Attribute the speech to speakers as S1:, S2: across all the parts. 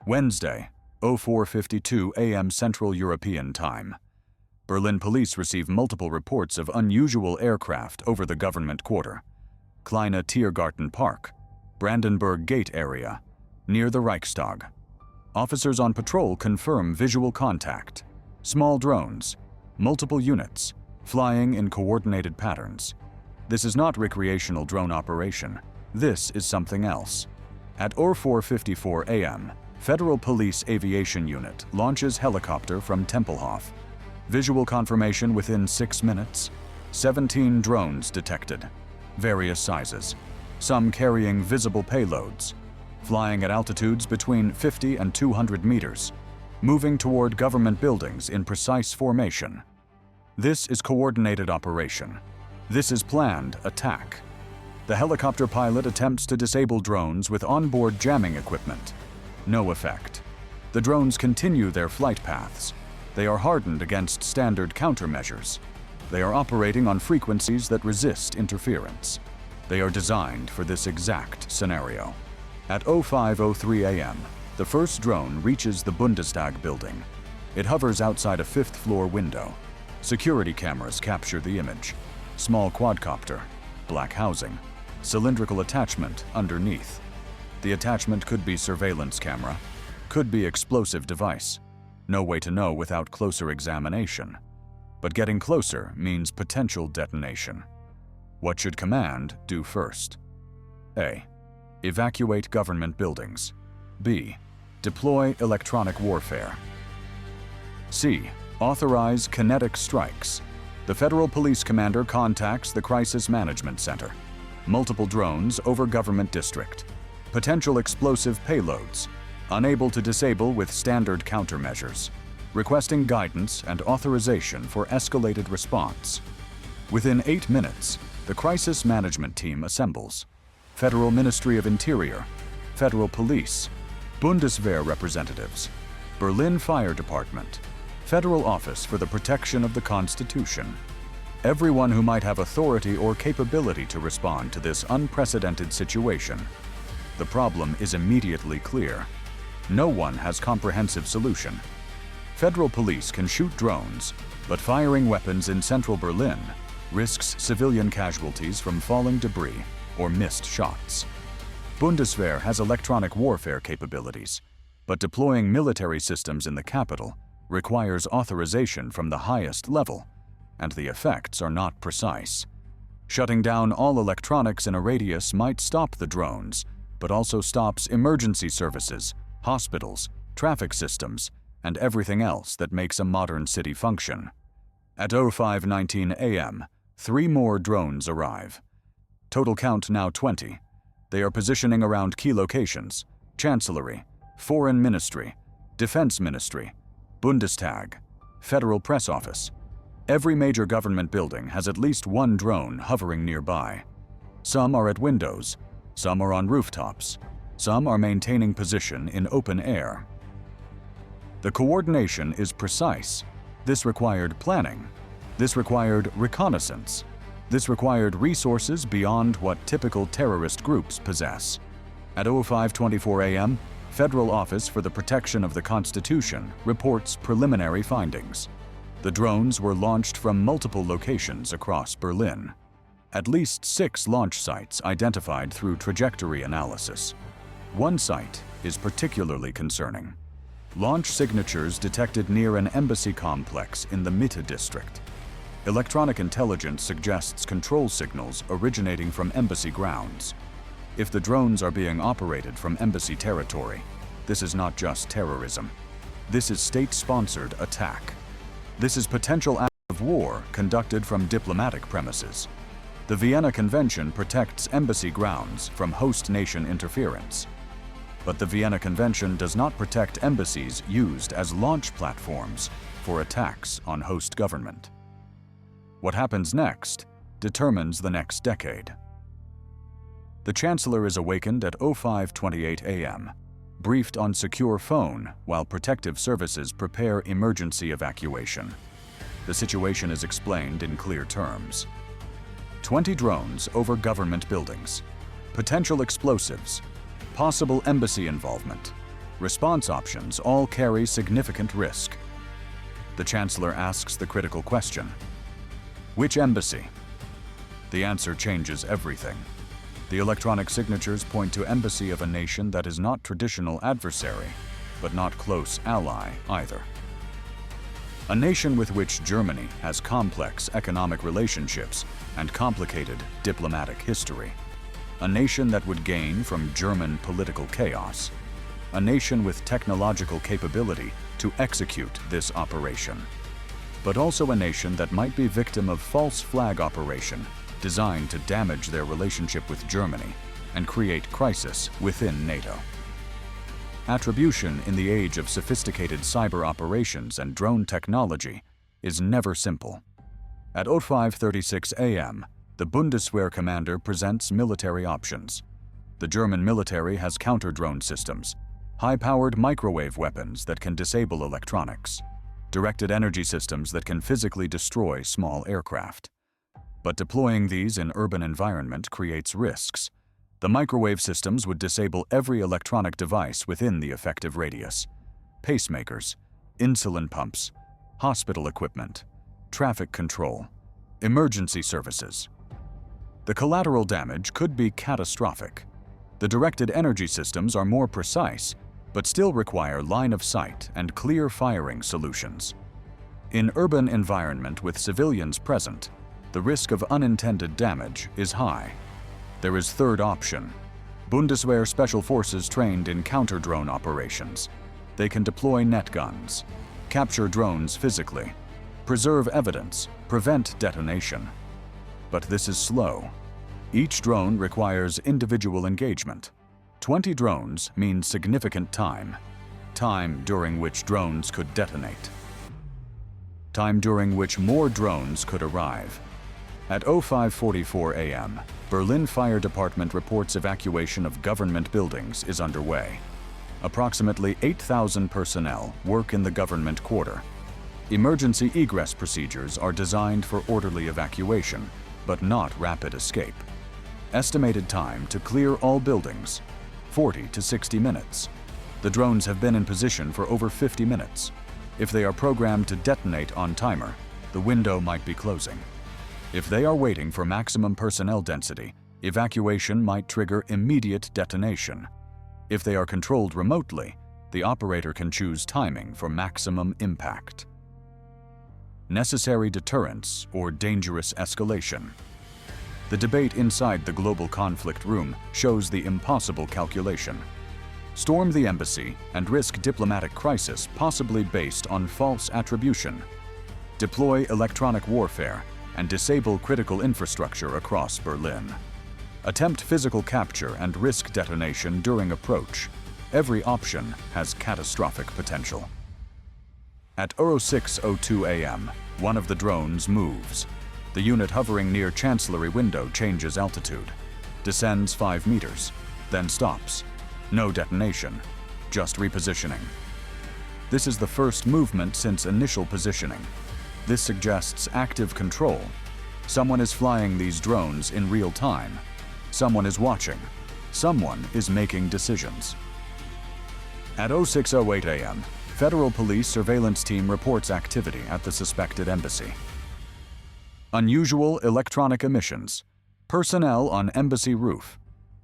S1: Wednesday, 04:52 a.m. Central European Time. Berlin police receive multiple reports of unusual aircraft over the government quarter. Kleine Tiergarten Park, Brandenburg Gate area, near the Reichstag. Officers on patrol confirm visual contact. Small drones, multiple units, flying in coordinated patterns. This is not recreational drone operation. This is something else. At 04:54 a.m., Federal Police Aviation Unit launches helicopter from Tempelhof. Visual confirmation within 6 minutes. 17 drones detected, various sizes, some carrying visible payloads, flying at altitudes between 50 and 200 meters, moving toward government buildings in precise formation. This is coordinated operation. This is planned attack. The helicopter pilot attempts to disable drones with onboard jamming equipment. No effect. The drones continue their flight paths. They are hardened against standard countermeasures. They are operating on frequencies that resist interference. They are designed for this exact scenario. At 05:03 a.m., the first drone reaches the Bundestag building. It hovers outside a 5th-floor window. Security cameras capture the image. Small quadcopter, black housing, cylindrical attachment underneath. The attachment could be surveillance camera, could be explosive device. No way to know without closer examination. But getting closer means potential detonation. What should command do first? A. Evacuate government buildings. B. Deploy electronic warfare. C. Authorize kinetic strikes. The Federal Police Commander contacts the Crisis Management Center. Multiple drones over government district. Potential explosive payloads. Unable to disable with standard countermeasures. Requesting guidance and authorization for escalated response. Within 8 minutes, the Crisis Management Team assembles. Federal Ministry of Interior, Federal Police, Bundeswehr representatives, Berlin Fire Department, Federal Office for the Protection of the Constitution. Everyone who might have authority or capability to respond to this unprecedented situation. The problem is immediately clear. No one has comprehensive solution. Federal police can shoot drones, but firing weapons in central Berlin risks civilian casualties from falling debris or missed shots. Bundeswehr has electronic warfare capabilities, but deploying military systems in the capital requires authorization from the highest level, and the effects are not precise. Shutting down all electronics in a radius might stop the drones, but also stops emergency services, hospitals, traffic systems, and everything else that makes a modern city function. At 05:19 a.m., 3 more drones arrive. Total count now 20. They are positioning around key locations: Chancellery, Foreign Ministry, Defense Ministry, Bundestag, Federal Press Office. Every major government building has at least 1 drone hovering nearby. Some are at windows, some are on rooftops, some are maintaining position in open air. The coordination is precise. This required planning. This required reconnaissance. This required resources beyond what typical terrorist groups possess. At 05:24 a.m., Federal Office for the Protection of the Constitution reports preliminary findings. The drones were launched from multiple locations across Berlin. At least 6 launch sites identified through trajectory analysis. One site is particularly concerning. Launch signatures detected near an embassy complex in the Mitte district. Electronic intelligence suggests control signals originating from embassy grounds. If the drones are being operated from embassy territory, this is not just terrorism. This is state-sponsored attack. This is potential act of war conducted from diplomatic premises. The Vienna Convention protects embassy grounds from host nation interference. But the Vienna Convention does not protect embassies used as launch platforms for attacks on host government. What happens next determines the next decade. The Chancellor is awakened at 05:28 a.m., briefed on secure phone while protective services prepare emergency evacuation. The situation is explained in clear terms. 20 drones over government buildings, potential explosives, possible embassy involvement, Response options all carry significant risk. The Chancellor asks the critical question: which embassy? The answer changes everything. The electronic signatures point to embassy of a nation that is not traditional adversary, but not close ally either. A nation with which Germany has complex economic relationships and complicated diplomatic history. A nation that would gain from German political chaos. A nation with technological capability to execute this operation. But also a nation that might be victim of false flag operation designed to damage their relationship with Germany and create crisis within NATO. Attribution in the age of sophisticated cyber operations and drone technology is never simple. At 05:36 a.m., the Bundeswehr commander presents military options. The German military has counter-drone systems, high-powered microwave weapons that can disable electronics, directed energy systems that can physically destroy small aircraft. But deploying these in urban environment creates risks. The microwave systems would disable every electronic device within the effective radius: pacemakers, insulin pumps, hospital equipment, traffic control, emergency services. The collateral damage could be catastrophic. The directed energy systems are more precise, but still require line of sight and clear firing solutions. In urban environment with civilians present, the risk of unintended damage is high. There is third option: Bundeswehr special forces trained in counter-drone operations. They can deploy net guns, capture drones physically, preserve evidence, prevent detonation. But this is slow. Each drone requires individual engagement. 20 drones means significant time during which drones could detonate. Time during which more drones could arrive. At 05:44 a.m., Berlin Fire Department reports evacuation of government buildings is underway. Approximately 8,000 personnel work in the government quarter. Emergency egress procedures are designed for orderly evacuation, but not rapid escape. Estimated time to clear all buildings: 40 to 60 minutes. The drones have been in position for over 50 minutes. If they are programmed to detonate on timer, the window might be closing. If they are waiting for maximum personnel density, evacuation might trigger immediate detonation. If they are controlled remotely, the operator can choose timing for maximum impact. Necessary deterrence or dangerous escalation. The debate inside the global conflict room shows the impossible calculation. Storm the embassy and risk diplomatic crisis possibly based on false attribution. Deploy electronic warfare and disable critical infrastructure across Berlin. Attempt physical capture and risk detonation during approach. Every option has catastrophic potential. At 06:02 a.m., one of the drones moves. The unit hovering near Chancellery window changes altitude, descends 5 meters, then stops. No detonation, just repositioning. This is the first movement since initial positioning. This suggests active control. Someone is flying these drones in real time. Someone is watching. Someone is making decisions. At 06:08 a.m., Federal Police surveillance team reports activity at the suspected embassy. Unusual electronic emissions. Personnel on embassy roof.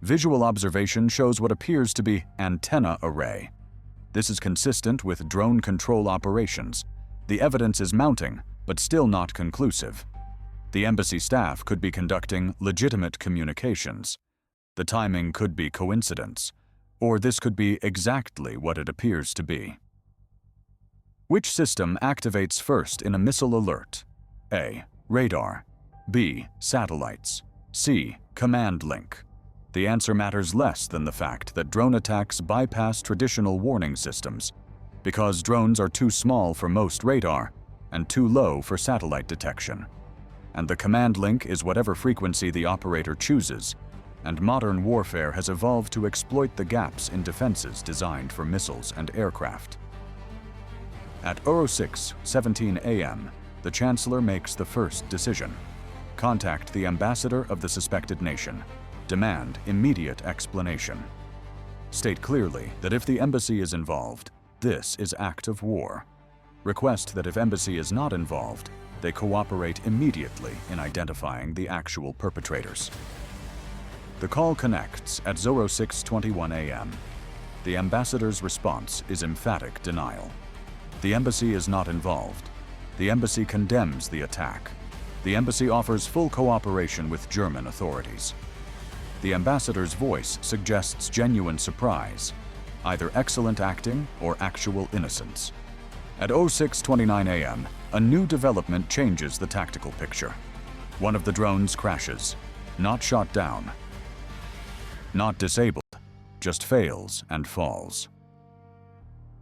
S1: Visual observation shows what appears to be antenna array. This is consistent with drone control operations. The evidence is mounting, but still not conclusive. The embassy staff could be conducting legitimate communications. The timing could be coincidence, or this could be exactly what it appears to be. Which system activates first in a missile alert? A. Radar. B. Satellites. C. Command link. The answer matters less than the fact that drone attacks bypass traditional warning systems, because drones are too small for most radar and too low for satellite detection. And the command link is whatever frequency the operator chooses, and modern warfare has evolved to exploit the gaps in defenses designed for missiles and aircraft. At 06:17 a.m., the Chancellor makes the first decision. Contact the ambassador of the suspected nation. Demand immediate explanation. State clearly that if the embassy is involved, this is act of war. Request that if embassy is not involved, they cooperate immediately in identifying the actual perpetrators. The call connects at 06:21 a.m. The ambassador's response is emphatic denial. The embassy is not involved. The embassy condemns the attack. The embassy offers full cooperation with German authorities. The ambassador's voice suggests genuine surprise, either excellent acting or actual innocence. At 06:29 a.m., a new development changes the tactical picture. One of the drones crashes, not shot down, not disabled, just fails and falls.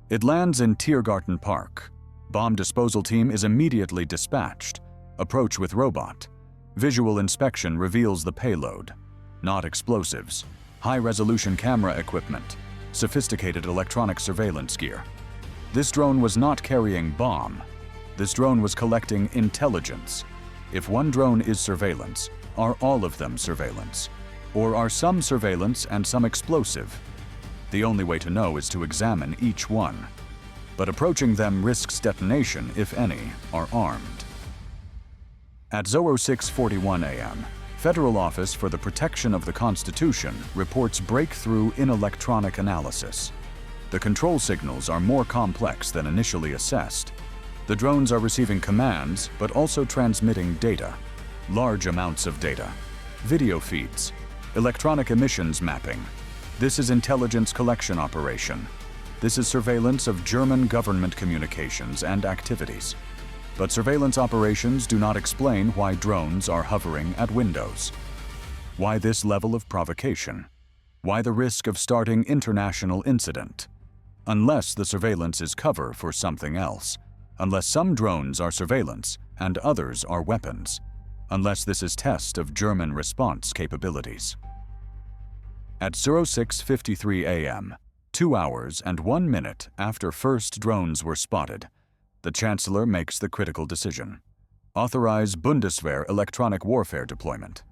S1: It lands in Tiergarten Park. Bomb disposal team is immediately dispatched. Approach with robot. Visual inspection reveals the payload. Not explosives. High-resolution camera equipment. Sophisticated electronic surveillance gear. This drone was not carrying bomb. This drone was collecting intelligence. If one drone is surveillance, are all of them surveillance? Or are some surveillance and some explosive? The only way to know is to examine each one. But approaching them risks detonation if any are armed. At 06:41 a.m., Federal Office for the Protection of the Constitution reports breakthrough in electronic analysis. The control signals are more complex than initially assessed. The drones are receiving commands, but also transmitting data. Large amounts of data. Video feeds. Electronic emissions mapping. This is intelligence collection operation. This is surveillance of German government communications and activities. But surveillance operations do not explain why drones are hovering at windows. Why this level of provocation? Why the risk of starting international incident? Unless the surveillance is cover for something else. Unless some drones are surveillance and others are weapons. Unless this is test of German response capabilities. At 06:53 a.m., 2 hours and 1 minute after first drones were spotted, the Chancellor makes the critical decision. Authorize Bundeswehr electronic warfare deployment.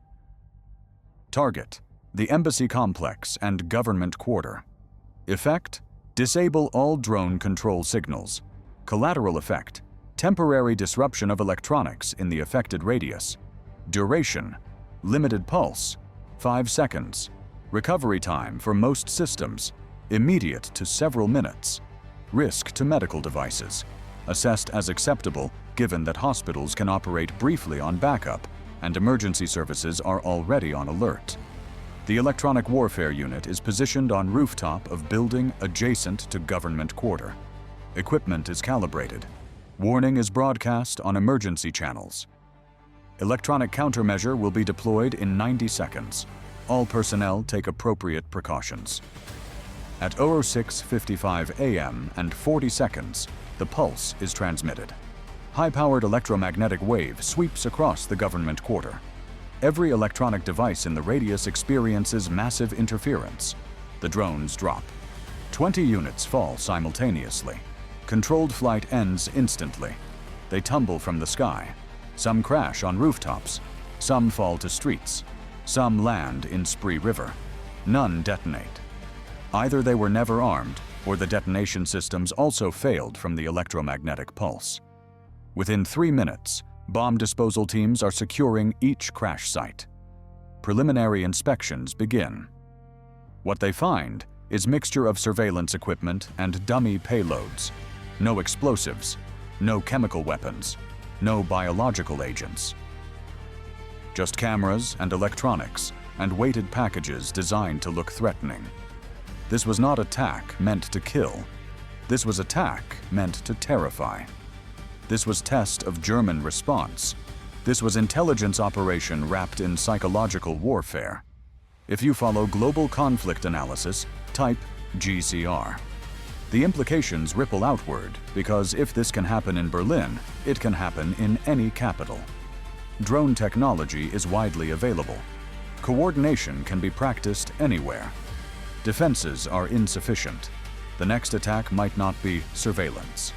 S1: Target: the embassy complex and government quarter. Effect: disable all drone control signals. Collateral effect: temporary disruption of electronics in the affected radius. Duration: limited pulse, 5 seconds. Recovery time for most systems: immediate to several minutes. Risk to medical devices: assessed as acceptable given that hospitals can operate briefly on backup and emergency services are already on alert. The electronic warfare unit is positioned on rooftop of building adjacent to government quarter. Equipment is calibrated. Warning is broadcast on emergency channels. Electronic countermeasure will be deployed in 90 seconds. All personnel take appropriate precautions. At 06:55 a.m. and 40 seconds, the pulse is transmitted. High-powered electromagnetic wave sweeps across the government quarter. Every electronic device in the radius experiences massive interference. The drones drop. 20 units fall simultaneously. Controlled flight ends instantly. They tumble from the sky. Some crash on rooftops. Some fall to streets. Some land in Spree River. None detonate. Either they were never armed, or the detonation systems also failed from the electromagnetic pulse. Within 3 minutes, bomb disposal teams are securing each crash site. Preliminary inspections begin. What they find is mixture of surveillance equipment and dummy payloads. No explosives, no chemical weapons, no biological agents. Just cameras and electronics and weighted packages designed to look threatening. This was not attack meant to kill. This was attack meant to terrify. This was test of German response. This was intelligence operation wrapped in psychological warfare. If you follow global conflict analysis, type GCR. The implications ripple outward because if this can happen in Berlin, it can happen in any capital. Drone technology is widely available. Coordination can be practiced anywhere. Defenses are insufficient. The next attack might not be surveillance.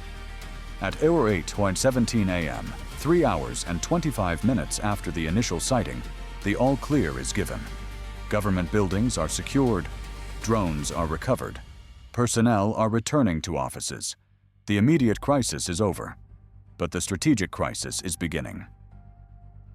S1: At 08:17 a.m., 3 hours and 25 minutes after the initial sighting, the all-clear is given. Government buildings are secured. Drones are recovered. Personnel are returning to offices. The immediate crisis is over, but the strategic crisis is beginning.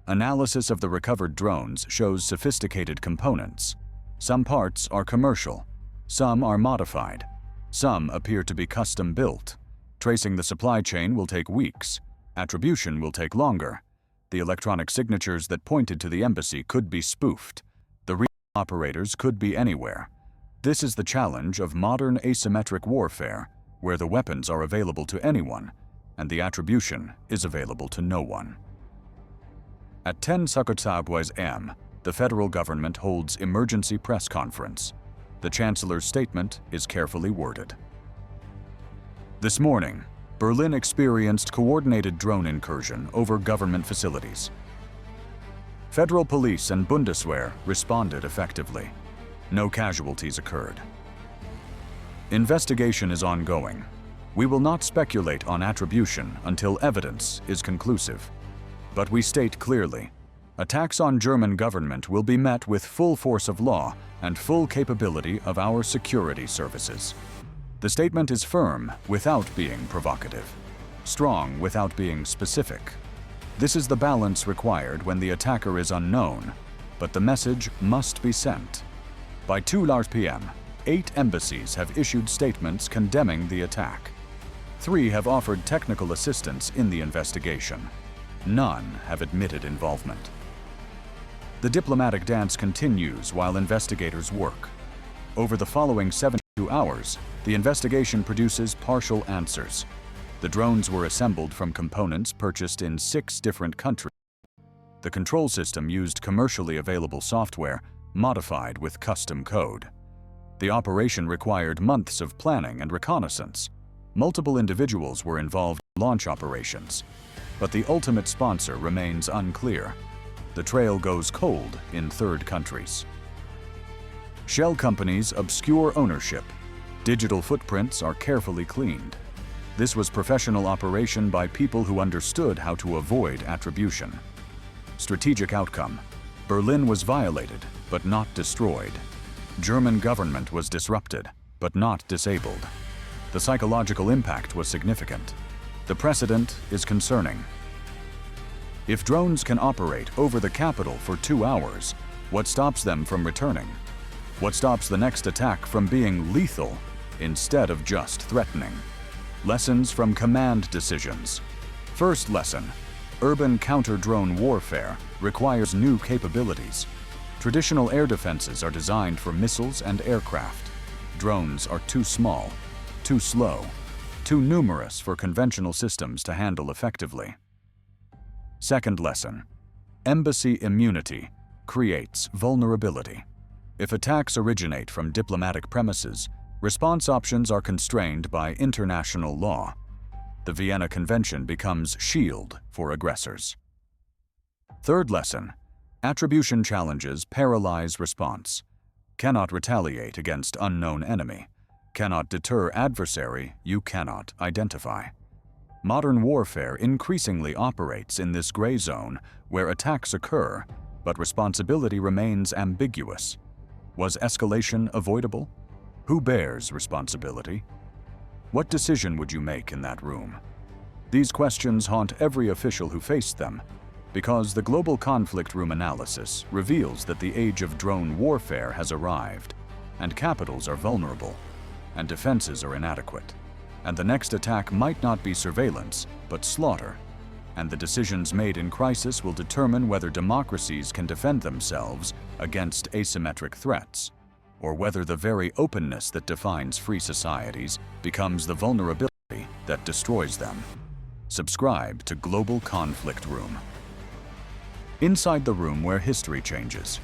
S1: Analysis of the recovered drones shows sophisticated components. Some parts are commercial, some are modified, some appear to be custom-built. Tracing the supply chain will take weeks. Attribution will take longer. The electronic signatures that pointed to the embassy could be spoofed. The real operators could be anywhere. This is the challenge of modern asymmetric warfare, where the weapons are available to anyone, and the attribution is available to no one. At 10:00 a.m., the federal government holds emergency press conference. The Chancellor's statement is carefully worded. This morning, Berlin experienced coordinated drone incursion over government facilities. Federal police and Bundeswehr responded effectively. No casualties occurred. Investigation is ongoing. We will not speculate on attribution until evidence is conclusive. But we state clearly, attacks on German government will be met with full force of law and full capability of our security services. The statement is firm without being provocative, strong without being specific. This is the balance required when the attacker is unknown, but the message must be sent. By 2:00 p.m., 8 embassies have issued statements condemning the attack. 3 have offered technical assistance in the investigation. None have admitted involvement. The diplomatic dance continues while investigators work. Over the following 72 hours, the investigation produces partial answers. The drones were assembled from components purchased in 6 different countries. The control system used commercially available software, modified with custom code. The operation required months of planning and reconnaissance. Multiple individuals were involved in launch operations, but the ultimate sponsor remains unclear. The trail goes cold in third countries. Shell companies obscure ownership. Digital footprints are carefully cleaned. This was professional operation by people who understood how to avoid attribution. Strategic outcome: Berlin was violated, but not destroyed. German government was disrupted, but not disabled. The psychological impact was significant. The precedent is concerning. If drones can operate over the capital for 2 hours, what stops them from returning? What stops the next attack from being lethal instead of just threatening? Lessons from command decisions. First lesson: urban counter-drone warfare requires new capabilities. Traditional air defenses are designed for missiles and aircraft. Drones are too small, too slow, too numerous for conventional systems to handle effectively. Second lesson: embassy immunity creates vulnerability. If attacks originate from diplomatic premises, response options are constrained by international law. The Vienna Convention becomes shield for aggressors. Third lesson: attribution challenges paralyze response. Cannot retaliate against unknown enemy. Cannot deter adversary you cannot identify. Modern warfare increasingly operates in this gray zone where attacks occur, but responsibility remains ambiguous. Was escalation avoidable? Who bears responsibility? What decision would you make in that room? These questions haunt every official who faced them, because the global conflict room analysis reveals that the age of drone warfare has arrived, and capitals are vulnerable, and defenses are inadequate. And the next attack might not be surveillance, but slaughter. And the decisions made in crisis will determine whether democracies can defend themselves against asymmetric threats, or whether the very openness that defines free societies becomes the vulnerability that destroys them. Subscribe to Global Conflict Room. Inside the room where history changes.